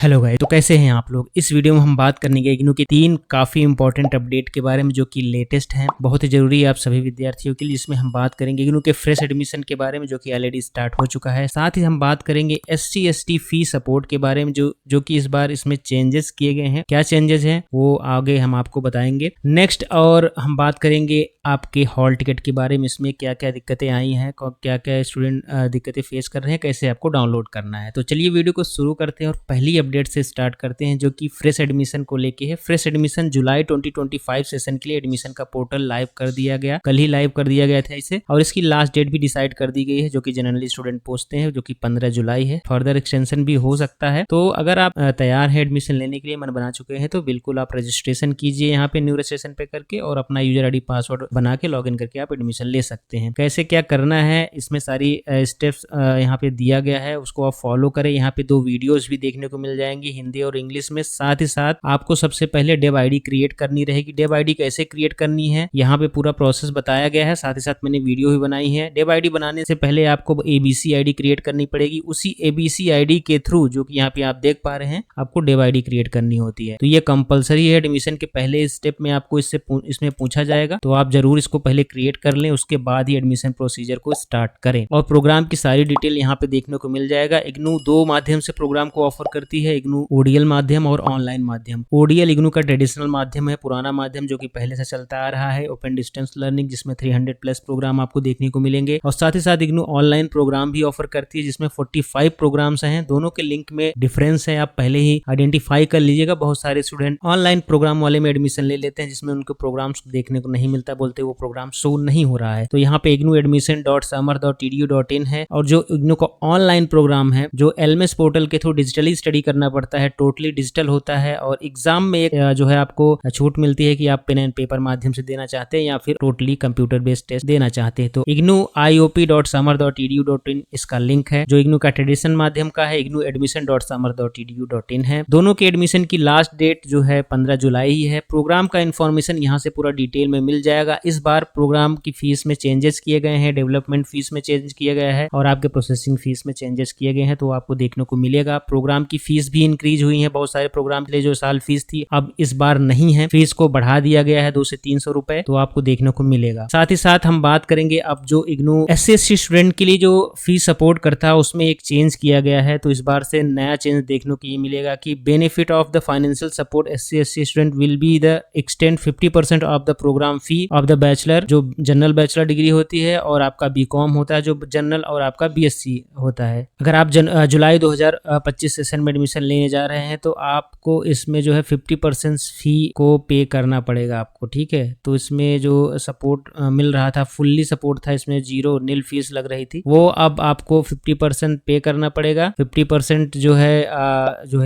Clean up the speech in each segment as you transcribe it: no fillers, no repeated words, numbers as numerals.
Hello guys, तो कैसे हैं आप लोग। इस वीडियो में हम बात करने के इग्नू के 3 काफ़ी इंपॉर्टेंट अपडेट के बारे में जो कि लेटेस्ट हैं, बहुत ही जरूरी है आप सभी विद्यार्थियों के लिए। जिसमें हम बात करेंगे इग्नू के फ्रेश एडमिशन के बारे में जो कि ऑलरेडी स्टार्ट हो चुका है। साथ ही हम बात करेंगे SC ST फी सपोर्ट के बारे में जो कि इस बार इसमें चेंजेस किए गए हैं। क्या चेंजेस हैं वो आगे हम आपको बताएंगे नेक्स्ट। और हम बात करेंगे आपके हॉल टिकट के बारे में, इसमें क्या क्या दिक्कतें आई हैं, क्या क्या स्टूडेंट दिक्कतें फेस कर रहे हैं, कैसे आपको डाउनलोड करना है। तो चलिए वीडियो को शुरू करते हैं और पहली अपडेट से स्टार्ट करते हैं जो कि फ्रेश एडमिशन को लेके है। फ्रेश एडमिशन जुलाई 2025 सेशन के लिए एडमिशन का पोर्टल लाइव कर दिया गया, कल ही लाइव कर दिया गया था इसे, और इसकी लास्ट डेट भी डिसाइड कर दी गई है जो कि जनरली स्टूडेंट पूछते हैं, जो कि 15 जुलाई है। फर्दर एक्सटेंशन भी हो सकता है। तो अगर आप तैयार है एडमिशन लेने के लिए, मन बना चुके हैं, तो बिल्कुल आप रजिस्ट्रेशन कीजिए यहाँ पे न्यू रजिस्ट्रेशन पे करके, और अपना यूजर आईडी पासवर्ड बना के लॉगिन करके आप एडमिशन ले सकते हैं। कैसे क्या करना है इसमें सारी स्टेप्स यहाँ पे दिया गया है, उसको आप फॉलो करें। यहाँ पे 2 वीडियोस भी देखने को मिल जाएंगी हिंदी और इंग्लिश में। साथ ही साथ आपको सबसे पहले डेव आईडी क्रिएट करनी रहेगी। डेव आईडी कैसे क्रिएट करनी है यहाँ पे पूरा प्रोसेस बताया गया है, साथ ही साथ मैंने वीडियो भी बनाई है। डेव आईडी बनाने से पहले आपको ABC आईडी क्रिएट करनी पड़ेगी। उसी ABC आईडी के थ्रू जो कि यहाँ पे आप देख पा रहे हैं, आपको डेव आईडी क्रिएट करनी होती है। तो ये कंपलसरी है, एडमिशन के पहले स्टेप में आपको इसमें पूछा जाएगा, तो आप जरूर इसको पहले क्रिएट कर लें, उसके बाद ही एडमिशन प्रोसीजर को स्टार्ट करें। और प्रोग्राम की सारी डिटेल यहाँ पे देखने को मिल जाएगा। इग्नू 2 माध्यम से प्रोग्राम को ऑफर करती है, इग्नू ODL माध्यम और ऑनलाइन माध्यम। ODL इग्नू का ट्रेडिशनल माध्यम है, पुराना माध्यम जो कि पहले से चलता आ रहा है, ओपन डिस्टेंस लर्निंग, जिसमें 300+ प्रोग्राम आपको देखने को मिलेंगे। और साथ ही साथ इग्नू ऑनलाइन प्रोग्राम भी ऑफर करती है, जिसमें 45 प्रोग्राम्स हैं। दोनों के लिंक में डिफरेंस है, आप पहले ही आइडेंटिफाई कर लीजिएगा। बहुत सारे स्टूडेंट ऑनलाइन प्रोग्राम वाले में एडमिशन ले लेते हैं, जिसमें उनको प्रोग्राम्स देखने को नहीं मिलता, बोलते वो प्रोग्राम शो नहीं हो रहा है। तो यहाँ पे ignuadmission.samar.edu.in है। और जो इग्नू का ऑनलाइन प्रोग्राम है, जो LMS पोर्टल के थ्रू डिजिटली स्टडी करना पड़ता है, टोटली डिजिटल होता है, और एग्जाम में एक जो है आपको छूट मिलती है कि आप पेन एंड पेपर माध्यम से देना चाहते हैं या फिर टोटली कंप्यूटर बेस्ड टेस्ट देना चाहते हैं। तो ignuiop.samar.edu.in इसका लिंक है। जो इग्नू का ट्रेडिशनल माध्यम का है, ignuadmission.samar.edu.in है। दोनों के एडमिशन की लास्ट डेट जो है 15 जुलाई ही है। प्रोग्राम का इन्फॉर्मेशन यहाँ से पूरा डिटेल में मिल जाएगा। इस बार प्रोग्राम की फीस में चेंजेस किए गए हैं, डेवलपमेंट फीस में चेंज किया गया है, और आपके प्रोसेसिंग फीस में चेंजेस किए गए हैं, तो आपको देखने को मिलेगा। प्रोग्राम की फीस भी इंक्रीज हुई है। बहुत सारे प्रोग्राम के लिए जो साल फीस थी अब इस बार नहीं है, फीस को बढ़ा दिया गया है 200 से 300 रुपए, तो आपको देखने को मिलेगा। साथ ही साथ हम बात करेंगे अब जो इग्नू SC स्टूडेंट के लिए जो फीस सपोर्ट करता है, उसमें एक चेंज किया गया है। तो इस बार से नया चेंज देखने को ये मिलेगा कि benefit of the financial support SC student will be the extend 50% of the programme fee of the bachelor, जो जनरल बैचलर डिग्री होती है, और आपका BCom होता है जो जनरल, और आपका BSc होता है। अगर आप जुलाई 2025 सेशन में एडमिशन लेने जा रहे हैं, तो आपको इसमें जो है 50% फी को पे करना पड़ेगा आपको, ठीक है। तो इसमें जो सपोर्ट मिल रहा था, फुल्ली सपोर्ट था, इसमें 0 नील फीस लग रही थी, वो अब आपको 50% पे करना पड़ेगा। 50% जो है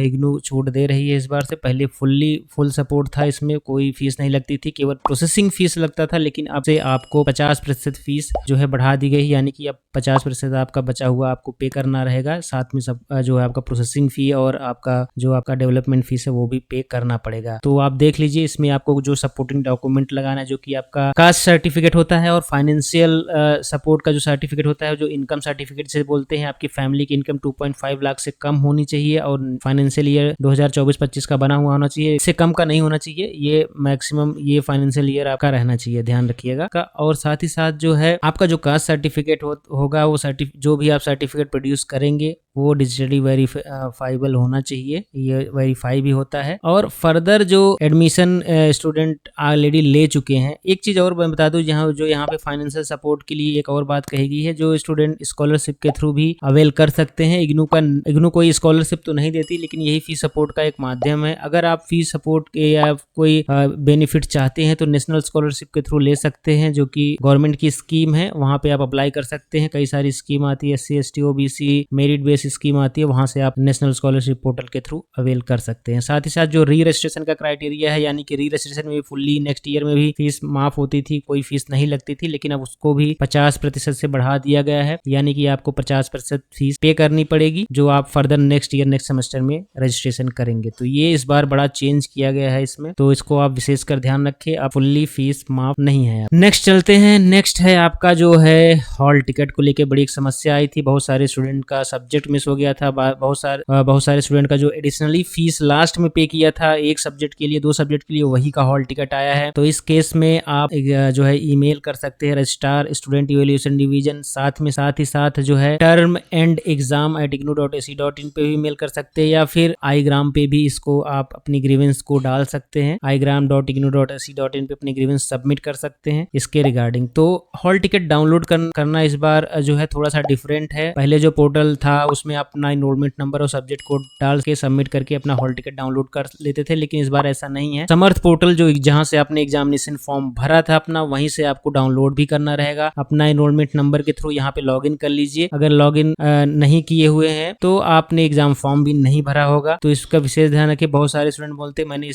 इग्नू छूट दे रही है इस बार से। पहले फुल सपोर्ट था, इसमें कोई फीस नहीं लगती थी, केवल प्रोसेसिंग फीस लगता था, लेकिन अब से आपको 50% फीस जो है बढ़ा दी गई, यानी कि अब 50% आपका बचा हुआ आपको पे करना रहेगा। साथ में सब जो है आपका प्रोसेसिंग फी और आपका डेवलपमेंट फीस है वो भी पे करना पड़ेगा। तो आप देख लीजिए, इसमें आपको जो सपोर्टिंग डॉक्यूमेंट लगाना है, जो कि आपका कास्ट सर्टिफिकेट होता है, और फाइनेंशियल सपोर्ट का जो सर्टिफिकेट होता है, जो इनकम सर्टिफिकेट से बोलते हैं, आपकी फैमिली की इनकम 2.5 लाख से कम होनी चाहिए, और फाइनेंशियल ईयर 2024-25 का बना हुआ होना चाहिए, इससे कम का नहीं होना चाहिए। ये मैक्सिमम ये फाइनेंशियल ईयर आपका रहना चाहिए, ध्यान रखिएगा। और साथ ही साथ जो है आपका जो कास्ट सर्टिफिकेट होगा, वो जो भी आप सर्टिफिकेट प्रोड्यूस करेंगे वो डिजिटली वेरीफाइबल होना चाहिए, ये वेरीफाई भी होता है। और फर्दर जो एडमिशन स्टूडेंट ऑलरेडी ले चुके हैं, एक चीज और मैं बता दूं, यहाँ पे फाइनेंशियल सपोर्ट के लिए एक और बात कही गई है, जो स्टूडेंट स्कॉलरशिप के थ्रू भी अवेल कर सकते हैं। इग्नू कोई स्कॉलरशिप तो नहीं देती, लेकिन यही फीस सपोर्ट का एक माध्यम है। अगर आप फीस सपोर्ट के या कोई बेनिफिट चाहते हैं, तो नेशनल स्कॉलरशिप के थ्रू ले सकते हैं, जो कि गवर्नमेंट की स्कीम है, वहां पे आप अप्लाई कर सकते हैं। कई सारी स्कीम आती है, SC ST OBC merit base scheme आती है, वहां से आप नेशनल स्कॉलरशिप पोर्टल के थ्रू अवेल कर सकते हैं। साथ ही साथ जो री रजिस्ट्रेशन का क्राइटेरिया है, यानी कि री रजिस्ट्रेशन में भी फुल्ली नेक्स्ट ईयर में भी फीस माफ होती थी, कोई फीस नहीं लगती थी, लेकिन अब उसको भी 50% से बढ़ा दिया गया है, यानी कि आपको 50% फीस पे करनी पड़ेगी, जो आप फर्दर नेक्स्ट सेमेस्टर में रजिस्ट्रेशन करेंगे। तो ये इस बार बड़ा चेंज किया गया है इसमें, तो इसको आप विशेषकर ध्यान रखें, अब फुल्ली फीस माफ नहीं है। नेक्स्ट चलते हैं। नेक्स्ट है आपका जो है हॉल टिकट को लेकर बड़ी एक समस्या आई थी, बहुत सारे स्टूडेंट का सब्जेक्ट मिस हो गया था, बहुत सारे स्टूडेंट का जो एडिशनली फीस लास्ट में पे किया था एक सब्जेक्ट के लिए, 2 सब्जेक्ट के लिए, वही का हॉल टिकट आया है। तो इस केस में आप जो है ईमेल कर सकते हैं रजिस्ट्रार स्टूडेंट इवैल्यूएशन डिवीजन, साथ ही साथ जो है टर्म एंड एग्जाम @ignou.ac.in पे भी मेल कर सकते हैं, या फिर igram पे भी इसको आप अपनी ग्रीवेंस को डाल सकते हैं। igram.ignou.ac.in पे अपनी ग्रीवेंस सबमिट कर सकते हैं इसके रिगार्डिंग। तो हॉल टिकट डाउनलोड करना इस बार जो है थोड़ा सा डिफरेंट है। पहले जो पोर्टल था उसमें अपना इनरोलमेंट नंबर और सब्जेक्ट कोड डाल के सबमिट करके अपना हॉल टिकट डाउनलोड कर लेते थे, लेकिन इस बार ऐसा नहीं है। समर्थ पोर्टल जो जहां से आपने एग्जामिनेशन फॉर्म भरा था अपना, वहीं से आपको डाउनलोड भी करना रहेगा। अपना इनरोलमेंट नंबर के थ्रू यहाँ पे लॉगिन कर लीजिए। अगर लॉगिन नहीं किए हुए हैं तो आपने एग्जाम फॉर्म भी नहीं भरा होगा। तो इसका विशेष ध्यान रखिए। बहुत सारे स्टूडेंट बोलते हैं मैंने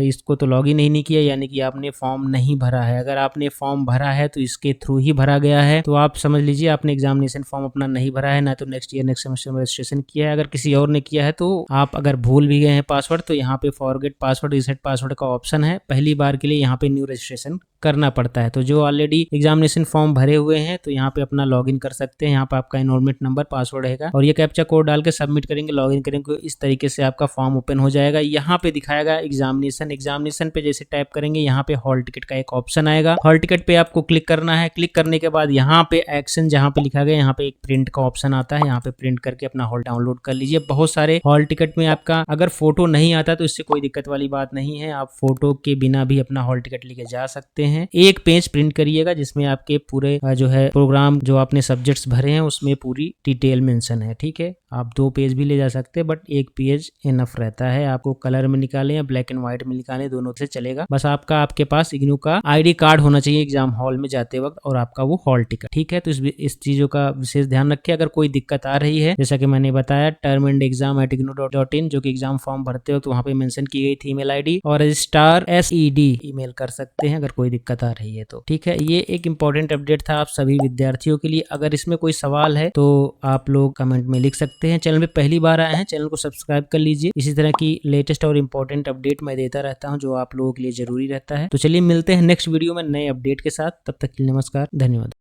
इसको तो लॉगिन ही नहीं किया, यानी कि आपने फॉर्म नहीं भरा है। अगर आपने फॉर्म भरा है तो इसके थ्रू ही भरा गया है। तो आप समझ लीजिए आपने एग्जामिनेशन फॉर्म अपना नहीं भरा है, ना तो नेक्स्ट सेमेस्टर में रजिस्ट्रेशन किया है। अगर किसी और ने किया है तो आप अगर भूल भी गए हैं पासवर्ड, तो यहाँ पे फॉरगेट पासवर्ड, रीसेट पासवर्ड का ऑप्शन है। पहली बार के लिए यहाँ पे न्यू रजिस्ट्रेशन करना पड़ता है। तो जो ऑलरेडी एग्जामिनेशन फॉर्म भरे हुए हैं तो यहाँ पे अपना लॉगिन कर सकते हैं। यहाँ पे आपका एनरोलमेंट नंबर, पासवर्ड रहेगा और ये कैप्चा कोड डाल के सबमिट करेंगे, लॉगिन करेंगे, इस तरीके से आपका फॉर्म ओपन हो जाएगा। यहाँ पे दिखाएगा एग्जामिनेशन पे जैसे टाइप करेंगे यहाँ पे हॉल टिकट का एक ऑप्शन आएगा। हॉल टिकट पे आपको क्लिक करना है। क्लिक करने के बाद यहाँ पे एक्शन जहाँ पे लिखा गया यहाँ पे एक प्रिंट का ऑप्शन आता है। यहाँ पे प्रिंट करके अपना हॉल डाउनलोड कर लीजिए। बहुत सारे हॉल टिकट में आपका अगर फोटो नहीं आता तो इससे कोई दिक्कत वाली बात नहीं है, आप फोटो के बिना भी अपना हॉल टिकट लेके जा सकते हैं। एक पेज प्रिंट करिएगा जिसमें आपके पूरे जो है प्रोग्राम जो आपने सब्जेक्ट्स भरे हैं उसमें पूरी डिटेल मेंशन है। ठीक है, आप 2 पेज भी ले जा सकते हैं, बट एक पेज इनफ रहता है। आपको कलर में निकालें या ब्लैक एंड व्हाइट में निकालें, दोनों से चलेगा। बस आपके पास इग्नू का आईडी कार्ड होना चाहिए एग्जाम हॉल में जाते वक्त, और आपका वो हॉल टिकट। ठीक है, तो इस चीजों का विशेष ध्यान रखिए। अगर कोई दिक्कत आ रही है, जैसा कि मैंने बताया टर्म एंड एग्जाम @ignou.in, जो कि एग्जाम फॉर्म भरते वक्त वहां पे मेंशन की गई थी ईमेल आईडी, और रजिस्ट्रार SED ईमेल कर सकते हैं अगर कोई दिक्कत आ रही है तो। ठीक है, ये एक इंपॉर्टेंट अपडेट था आप सभी विद्यार्थियों के लिए। अगर इसमें कोई सवाल है तो आप लोग कमेंट में लिख सकते हैं। चैनल में पहली बार आए हैं, चैनल को सब्सक्राइब कर लीजिए। इसी तरह की लेटेस्ट और इंपॉर्टेंट अपडेट मैं देता रहता हूं जो आप लोगों के लिए जरूरी रहता है। तो चलिए मिलते हैं नेक्स्ट वीडियो में नए अपडेट के साथ। तब तक के लिए नमस्कार, धन्यवाद।